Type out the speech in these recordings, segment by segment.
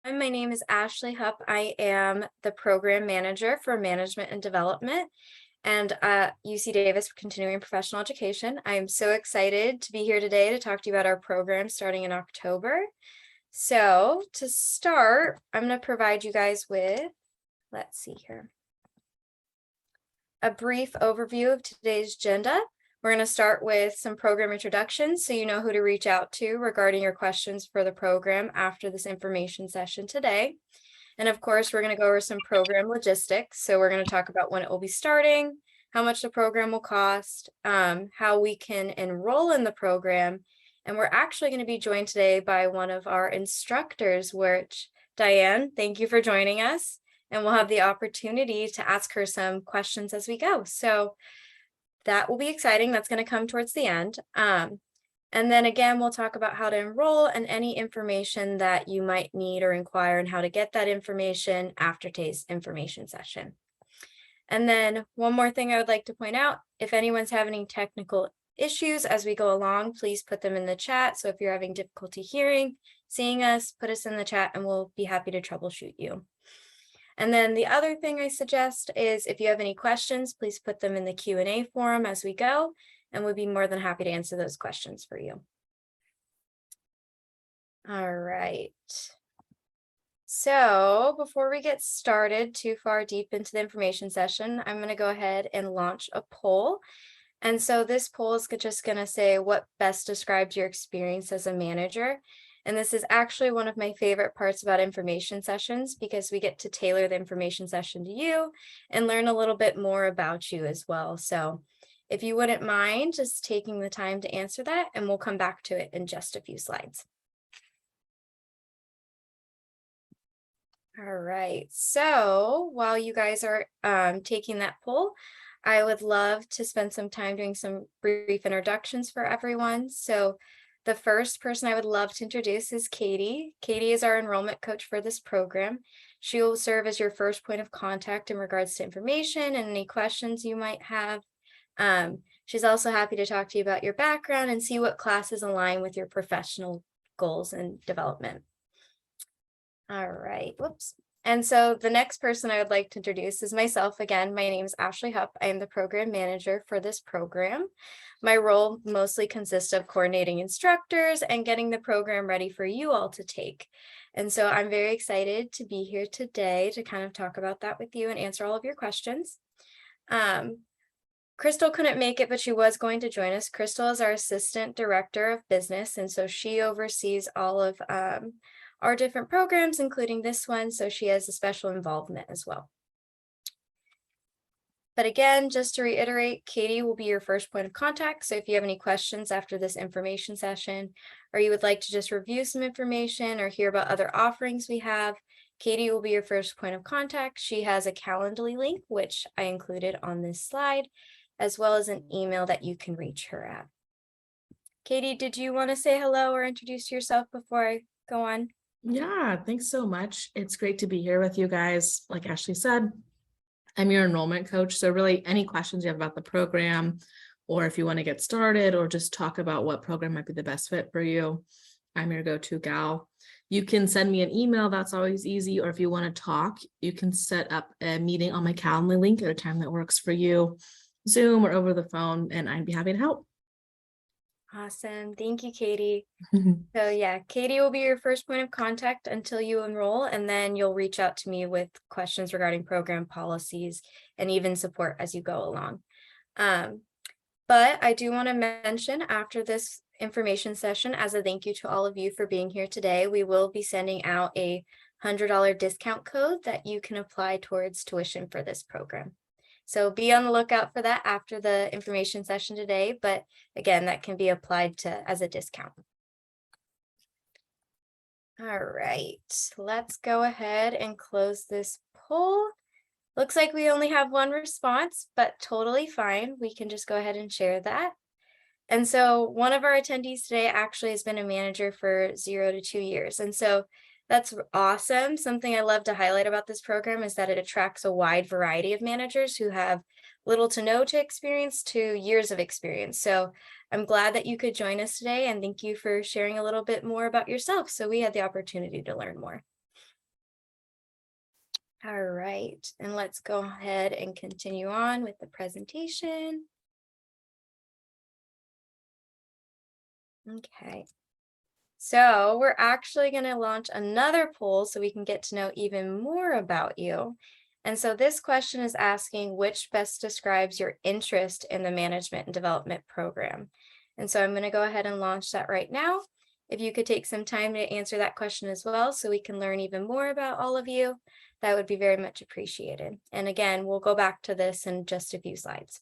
Hi, my name is Ashley Hupp. I am the program manager for management and development and at UC Davis Continuing Professional Education. I am so excited to be here today to talk to you about our program starting in October. So to start, I'm going to provide you guys with, let's see here, a brief overview of today's agenda. We're going to start with some program introductions so you know who to reach out to regarding your questions for the program after this information session today. And of course, we're going to go over some program logistics. So we're going to talk about when it will be starting, how much the program will cost, how we can enroll in the program. And we're actually going to be joined today by one of our instructors, which Diane, thank you for joining us. And we'll have the opportunity to ask her some questions as we go. So that will be exciting. That's going to come towards the end. And then again, we'll talk about how to enroll and any information that you might need or inquire and how to get that information after today's information session. And then one more thing I would like to point out, if anyone's having any technical issues as we go along, please put them in the chat. So if you're having difficulty hearing, seeing us, put us in the chat and we'll be happy to troubleshoot you. And then the other thing I suggest is if you have any questions, please put them in the Q&A forum as we go, and we'll be more than happy to answer those questions for you. All right. So before we get started too far deep into the information session, I'm going to go ahead and launch a poll. And so this poll is just going to say what best describes your experience as a manager. And this is actually one of my favorite parts about information sessions because we get to tailor the information session to you and learn a little bit more about you as well. So if you wouldn't mind just taking the time to answer that, and we'll come back to it in just a few slides. All right, so while you guys are taking that poll, I would love to spend some time doing some brief introductions for everyone. So the first person I would love to introduce is Katie. Katie is our enrollment coach for this program. She will serve as your first point of contact in regards to information and any questions you might have. She's also happy to talk to you about your background and see what classes align with your professional goals and development. All right, whoops. And so the next person I would like to introduce is myself. Again, my name is Ashley Hupp. I am the program manager for this program. My role mostly consists of coordinating instructors and getting the program ready for you all to take. And so I'm very excited to be here today to kind of talk about that with you and answer all of your questions. Crystal couldn't make it, but she was going to join us. Crystal is our assistant director of business, and so she oversees all of our different programs, including this one, so she has a special involvement as well. But again, just to reiterate, Katie will be your first point of contact. So if you have any questions after this information session, or you would like to just review some information or hear about other offerings we have, Katie will be your first point of contact. She has a Calendly link, which I included on this slide, as well as an email that you can reach her at. Katie, did you want to say hello or introduce yourself before I go on? Yeah, thanks so much. It's great to be here with you guys. Like Ashley said, I'm your enrollment coach. So really any questions you have about the program, or if you want to get started or just talk about what program might be the best fit for you, I'm your go-to gal. You can send me an email. That's always easy. Or if you want to talk, you can set up a meeting on my Calendly link at a time that works for you, Zoom or over the phone, and I'd be happy to help. Awesome. Thank you, Katie. So yeah, Katie will be your first point of contact until you enroll, and then you'll reach out to me with questions regarding program policies and even support as you go along. But I do want to mention after this information session, as a thank you to all of you for being here today, we will be sending out a $100 discount code that you can apply towards tuition for this program. So be on the lookout for that after the information session today, but again, that can be applied as a discount. All right, let's go ahead and close this poll. Looks like we only have one response, but totally fine. We can just go ahead and share that. And so one of our attendees today actually has been a manager for 0 to 2 years. And so that's awesome. Something I love to highlight about this program is that it attracts a wide variety of managers who have little to no experience to years of experience. So I'm glad that you could join us today, and thank you for sharing a little bit more about yourself so we had the opportunity to learn more. All right, and let's go ahead and continue on with the presentation. Okay, so we're actually going to launch another poll so we can get to know even more about you. And so this question is asking which best describes your interest in the management and development program. And so I'm going to go ahead and launch that right now. If you could take some time to answer that question as well so we can learn even more about all of you, that would be very much appreciated. And again, we'll go back to this in just a few slides.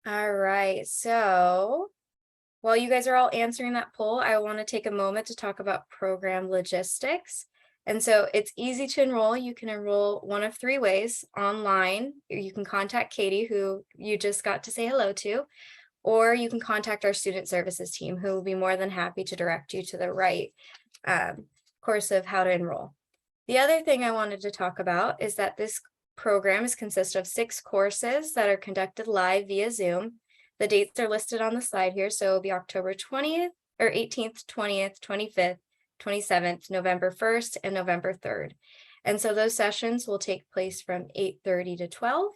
All right, so while you guys are all answering that poll, I want to take a moment to talk about program logistics. And so it's easy to enroll. You can enroll one of three ways: online, you can contact Katie, who you just got to say hello to, or you can contact our student services team, who will be more than happy to direct you to the right course of how to enroll. The other thing I wanted to talk about is that this program is consist of 6 courses that are conducted live via Zoom. The dates are listed on the slide here, so it'll be October 20th or 18th, 20th, 25th, 27th, November 1st, and November 3rd. And so those sessions will take place from 8:30 to 12.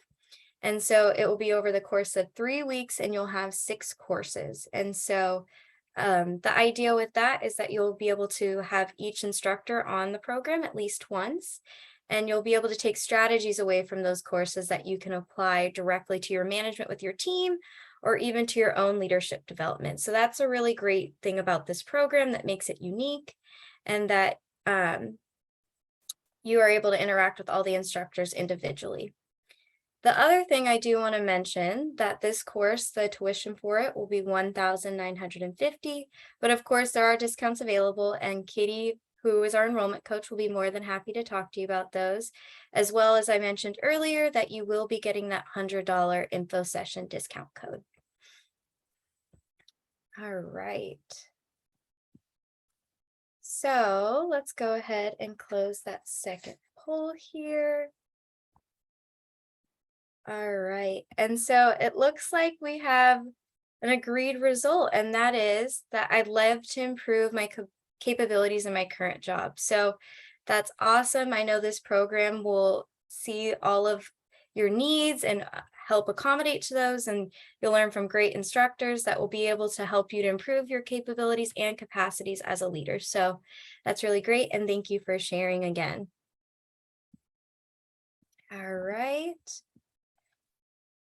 And so it will be over the course of 3 weeks, and you'll have 6 courses. And so the idea with that is that you'll be able to have each instructor on the program at least once, and you'll be able to take strategies away from those courses that you can apply directly to your management with your team, or even to your own leadership development. So that's a really great thing about this program that makes it unique, and that you are able to interact with all the instructors individually. The other thing I do want to mention that this course, the tuition for it will be $1,950, but of course there are discounts available, and Katie, who is our enrollment coach, will be more than happy to talk to you about those, as well as I mentioned earlier that you will be getting that $100 info session discount code. All right. So let's go ahead and close that second poll here. All right, and so it looks like we have an agreed result, and that is that I'd love to improve my capabilities in my current job. So that's awesome. I know this program will see all of your needs and help accommodate to those, and you'll learn from great instructors that will be able to help you to improve your capabilities and capacities as a leader. So that's really great, and thank you for sharing again. All right.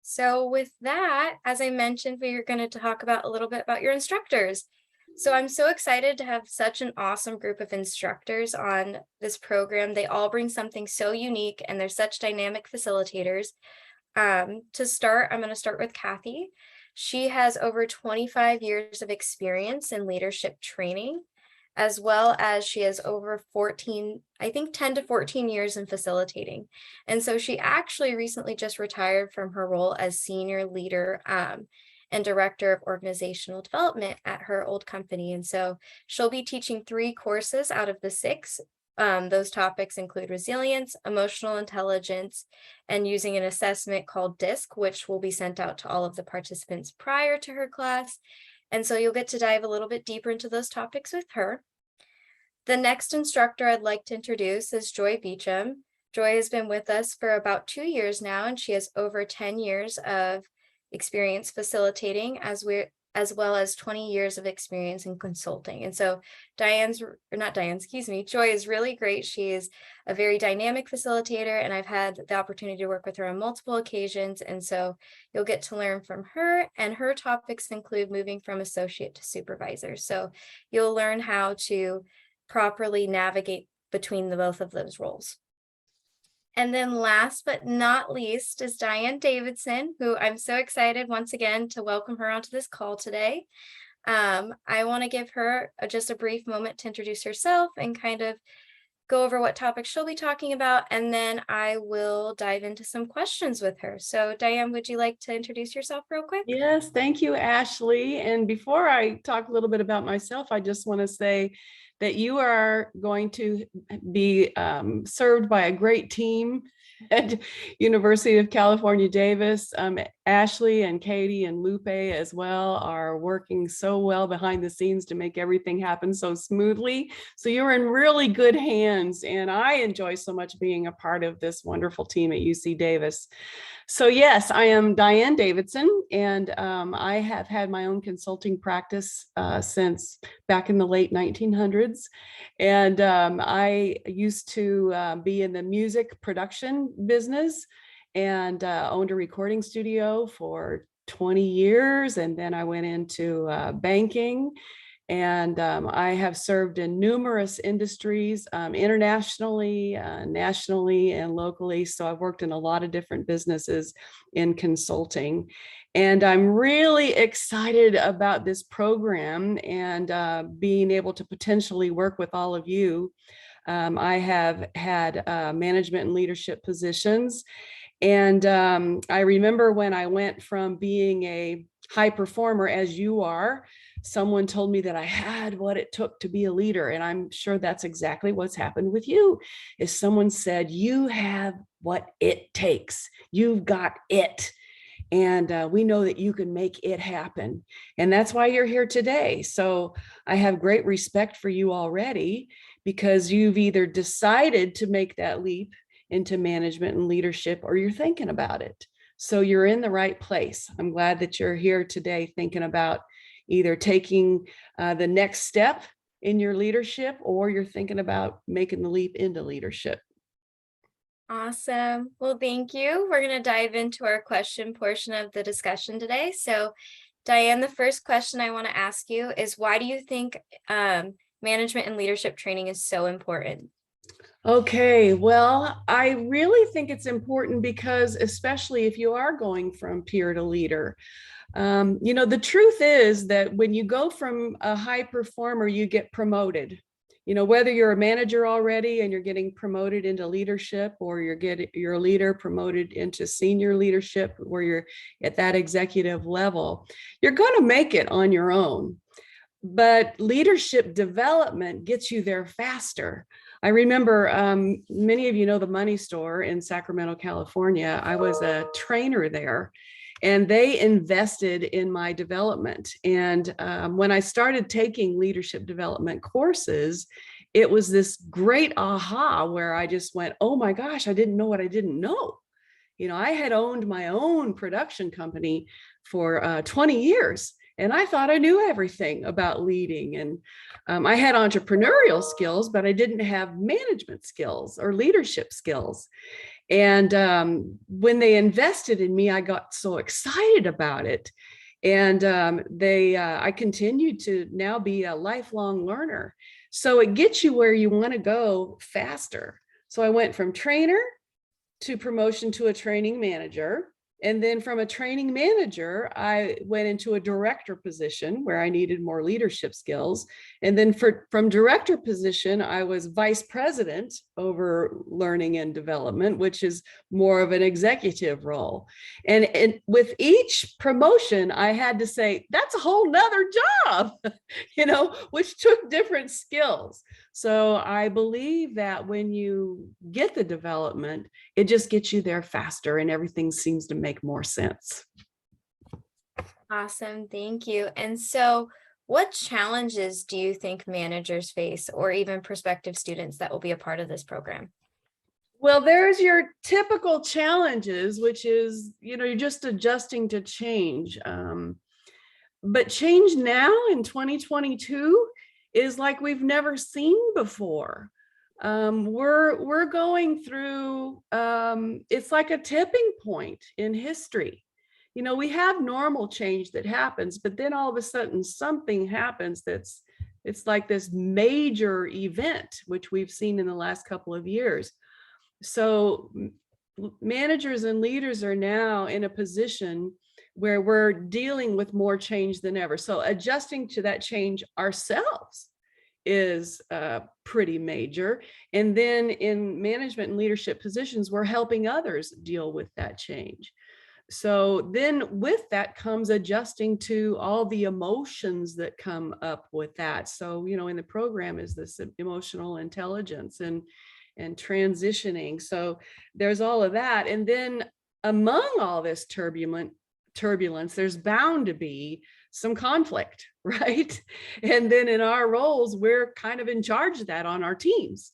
So with that, as I mentioned, we are going to talk about a little bit about your instructors. So I'm so excited to have such an awesome group of instructors on this program. They all bring something so unique, and they're such dynamic facilitators. To start, I'm going to start with Kathy. She has over 25 years of experience in leadership training, as well as she has over 10 to 14 years in facilitating. And so she actually recently just retired from her role as senior leader and director of organizational development at her old company. And so she'll be teaching 3 courses out of the 6. Those topics include resilience, emotional intelligence, and using an assessment called DISC, which will be sent out to all of the participants prior to her class. And so you'll get to dive a little bit deeper into those topics with her. The next instructor I'd like to introduce is Joy Beecham. Joy has been with us for about 2 years now, and she has over 10 years of experience facilitating, as well as 20 years of experience in consulting. And so Joy is really great. She is a very dynamic facilitator, and I've had the opportunity to work with her on multiple occasions. And so you'll get to learn from her, and her topics include moving from associate to supervisor. So you'll learn how to properly navigate between the both of those roles. And then last but not least is Diane Davidson, who I'm so excited once again to welcome her onto this call today. I want to give her just a brief moment to introduce herself and kind of go over what topics she'll be talking about, and then I will dive into some questions with her. So Diane, would you like to introduce yourself real quick? Yes, thank you, Ashley. And before I talk a little bit about myself, I just want to say that you are going to be served by a great team at University of California, Davis. Ashley and Katie and Lupe as well are working so well behind the scenes to make everything happen so smoothly. So you're in really good hands, and I enjoy so much being a part of this wonderful team at UC Davis. So yes, I am Diane Davidson, and I have had my own consulting practice since back in the late 1900s. And I used to be in the music production business and owned a recording studio for 20 years. And then I went into banking. And I have served in numerous industries, internationally, nationally, and locally. So I've worked in a lot of different businesses in consulting. And I'm really excited about this program and being able to potentially work with all of you. I have had management and leadership positions. And I remember when I went from being a high performer, as you are, someone told me that I had what it took to be a leader. And I'm sure that's exactly what's happened with you, is someone said, you have what it takes. You've got it. And we know that you can make it happen. And that's why you're here today. So I have great respect for you already, because you've either decided to make that leap into management and leadership, or you're thinking about it. So you're in the right place. I'm glad that you're here today thinking about either taking the next step in your leadership, or you're thinking about making the leap into leadership. Awesome. Well, thank you. We're going to dive into our question portion of the discussion today. So, Diane, the first question I want to ask you is, why do you think management and leadership training is so important? Okay, well, I really think it's important because, especially if you are going from peer to leader, the truth is that when you go from a high performer, you get promoted. Whether you're a manager already and you're getting promoted into leadership, or you're a leader promoted into senior leadership where you're at that executive level, you're going to make it on your own. But leadership development gets you there faster. I remember many of you know the Money Store in Sacramento, California. I was a trainer there, and they invested in my development. And when I started taking leadership development courses, it was this great aha where I just went, oh my gosh, I didn't know what I didn't know. I had owned my own production company for 20 years. And I thought I knew everything about leading. And I had entrepreneurial skills, but I didn't have management skills or leadership skills. And when they invested in me, I got so excited about it. And I continued to now be a lifelong learner. So it gets you where you want to go faster. So I went from trainer to promotion to a training manager. And then from a training manager, I went into a director position where I needed more leadership skills. And then from director position, I was vice president over learning and development, which is more of an executive role. And with each promotion, I had to say, that's a whole nother job, which took different skills. So I believe that when you get the development, it just gets you there faster and everything seems to make more sense. Awesome. Thank you. And so, what challenges do you think managers face, or even prospective students that will be a part of this program? Well, there's your typical challenges, which is, you're just adjusting to change. But change now in 2022 is like we've never seen before. We're going through, it's like a tipping point in history. We have normal change that happens, but then all of a sudden something happens it's like this major event, which we've seen in the last couple of years. So managers and leaders are now in a position where we're dealing with more change than ever. So adjusting to that change ourselves is pretty major. And then in management and leadership positions, we're helping others deal with that change. So then with that comes adjusting to all the emotions that come up with that. So, in the program is this emotional intelligence and transitioning. So there's all of that. And then among all this turbulence, there's bound to be some conflict, right? And then in our roles, we're kind of in charge of that on our teams.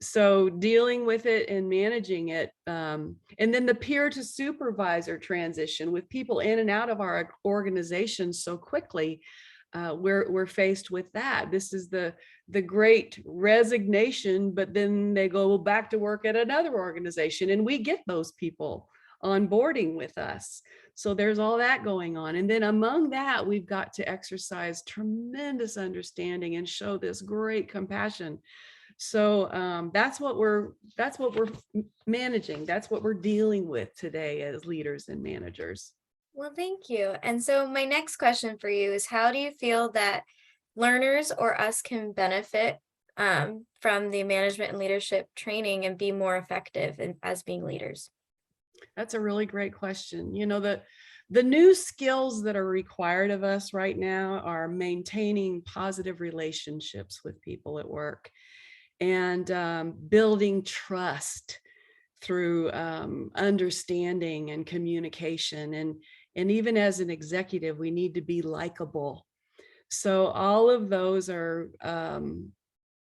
So dealing with it and managing it. And then the peer to supervisor transition with people in and out of our organization so quickly. We're faced with that. This is the great resignation, but then they go back to work at another organization, and we get those people onboarding with us. So there's all that going on. And then among that, we've got to exercise tremendous understanding and show this great compassion. So that's what we're managing. That's what we're dealing with today as leaders and managers. Well, thank you. And so my next question for you is, how do you feel that learners or us can benefit from the management and leadership training and be more effective as being leaders? That's a really great question. The new skills that are required of us right now are maintaining positive relationships with people at work and building trust through understanding and communication. And even as an executive, we need to be likable. So all of those are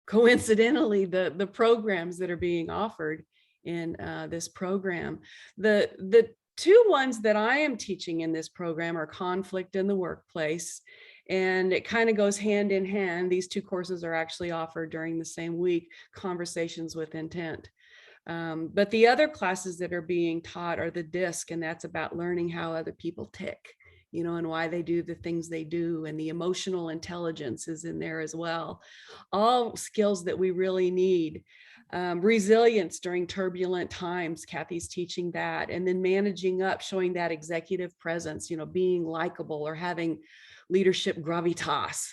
coincidentally the programs that are being offered in this program. The two ones that I am teaching in this program are conflict in the workplace. And it kind of goes hand in hand. These two courses are actually offered during the same week, conversations with intent. But the other classes that are being taught are the DISC, and that's about learning how other people tick, and why they do the things they do. And the emotional intelligence is in there as well. All skills that we really need. Resilience during turbulent times, Kathy's teaching that. And then managing up, showing that executive presence, being likable or having leadership gravitas.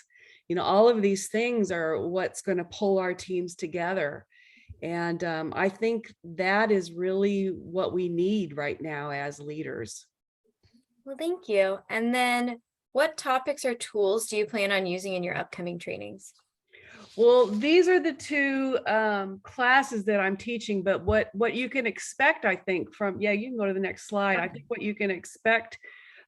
All of these things are what's going to pull our teams together. And I think that is really what we need right now as leaders. Well, thank you. And then what topics or tools do you plan on using in your upcoming trainings? Well, these are the two classes that I'm teaching, but what you can expect, I think, you can go to the next slide. I think what you can expect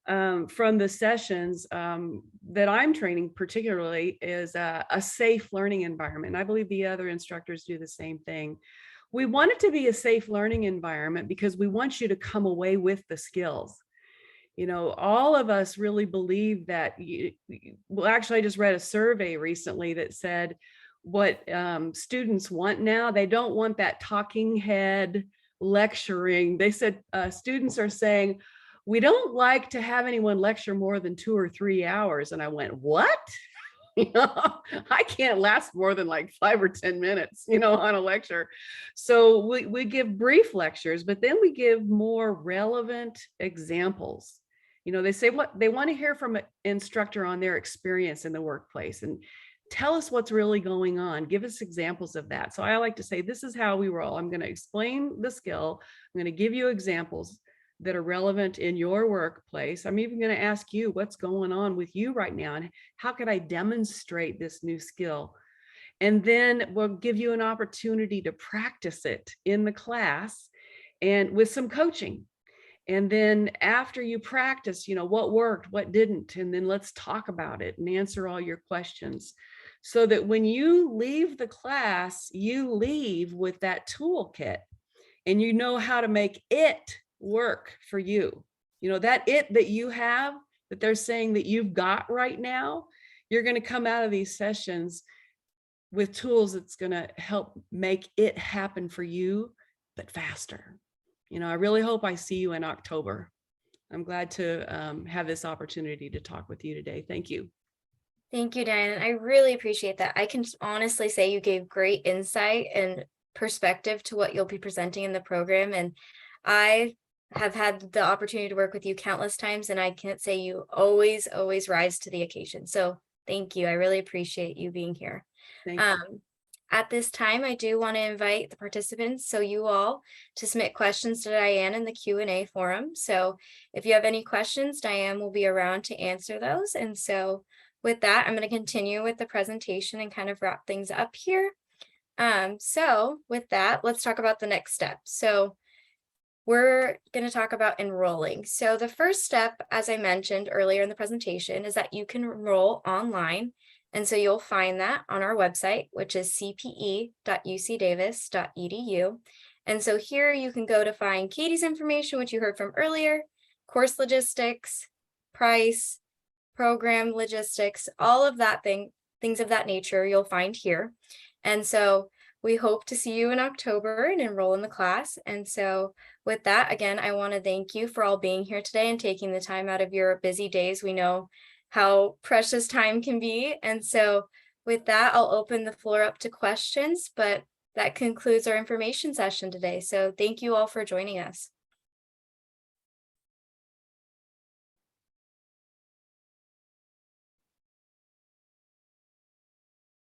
from the sessions that I'm training particularly is a safe learning environment. And I believe the other instructors do the same thing. We want it to be a safe learning environment because we want you to come away with the skills. All of us really believe that actually, I just read a survey recently that said what students want now, they don't want that talking head lecturing. They said students are saying, we don't like to have anyone lecture more than 2 or 3 hours. And I went, what? I can't last more than like 5 or 10 minutes, on a lecture. So we give brief lectures, but then we give more relevant examples. They say what they want to hear from an instructor on their experience in the workplace and tell us what's really going on. Give us examples of that. So I like to say, this is how we roll. I'm going to explain the skill. I'm going to give you examples that are relevant in your workplace. I'm even going to ask you what's going on with you right now and how could I demonstrate this new skill? And then we'll give you an opportunity to practice it in the class and with some coaching. And then after you practice, what worked, what didn't, and then let's talk about it and answer all your questions so that when you leave the class, you leave with that toolkit and you know how to make it work for you. That it that you have, that they're saying that you've got right now, you're going to come out of these sessions with tools that's going to help make it happen for you, but faster. I really hope I see you in October. I'm glad to have this opportunity to talk with you today. Thank you. Thank you, Diane. I really appreciate that. I can honestly say you gave great insight and perspective to what you'll be presenting in the program. And I have had the opportunity to work with you countless times, and I can't say you always rise to the occasion. So thank you. I really appreciate you being here. Thank you. At this time, I do want to invite the participants, so you all, to submit questions to Diane in the Q&A forum. So if you have any questions, Diane will be around to answer those. And so with that, I'm going to continue with the presentation and kind of wrap things up here. So with that, let's talk about the next step. So we're going to talk about enrolling. So the first step, as I mentioned earlier in the presentation, is that you can enroll online. And so you'll find that on our website, which is cpe.ucdavis.edu. And so here you can go to find Katie's information, which you heard from earlier, course logistics, price, program logistics, all of that things of that nature you'll find here. And so we hope to see you in October and enroll in the class. And so with that, again, I want to thank you for all being here today and taking the time out of your busy days. We know how precious time can be. And so with that, I'll open the floor up to questions, but that concludes our information session today. So thank you all for joining us.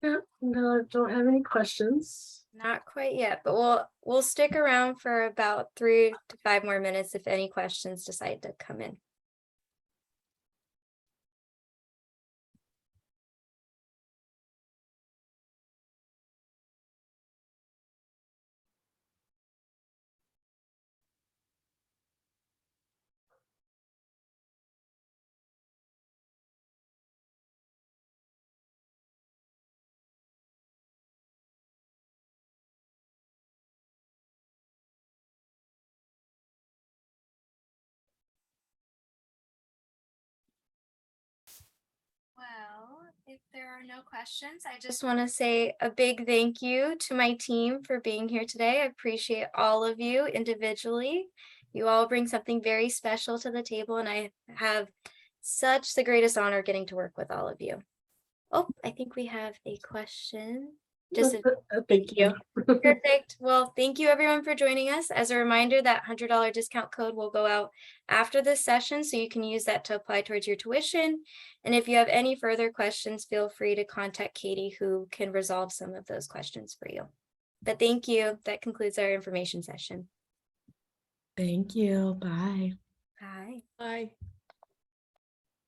Yeah, no, I don't have any questions. Not quite yet, but we'll stick around for about 3 to 5 more minutes if any questions decide to come in. Well, if there are no questions, I just want to say a big thank you to my team for being here today. I appreciate all of you individually. You all bring something very special to the table, and I have such the greatest honor getting to work with all of you. Oh, I think we have a question. Thank you. Perfect. Well, thank you everyone for joining us. As a reminder, that $100 discount code will go out after this session, so you can use that to apply towards your tuition. And if you have any further questions, feel free to contact Katie, who can resolve some of those questions for you. But thank you. That concludes our information session. Thank you. Bye. Bye. Bye.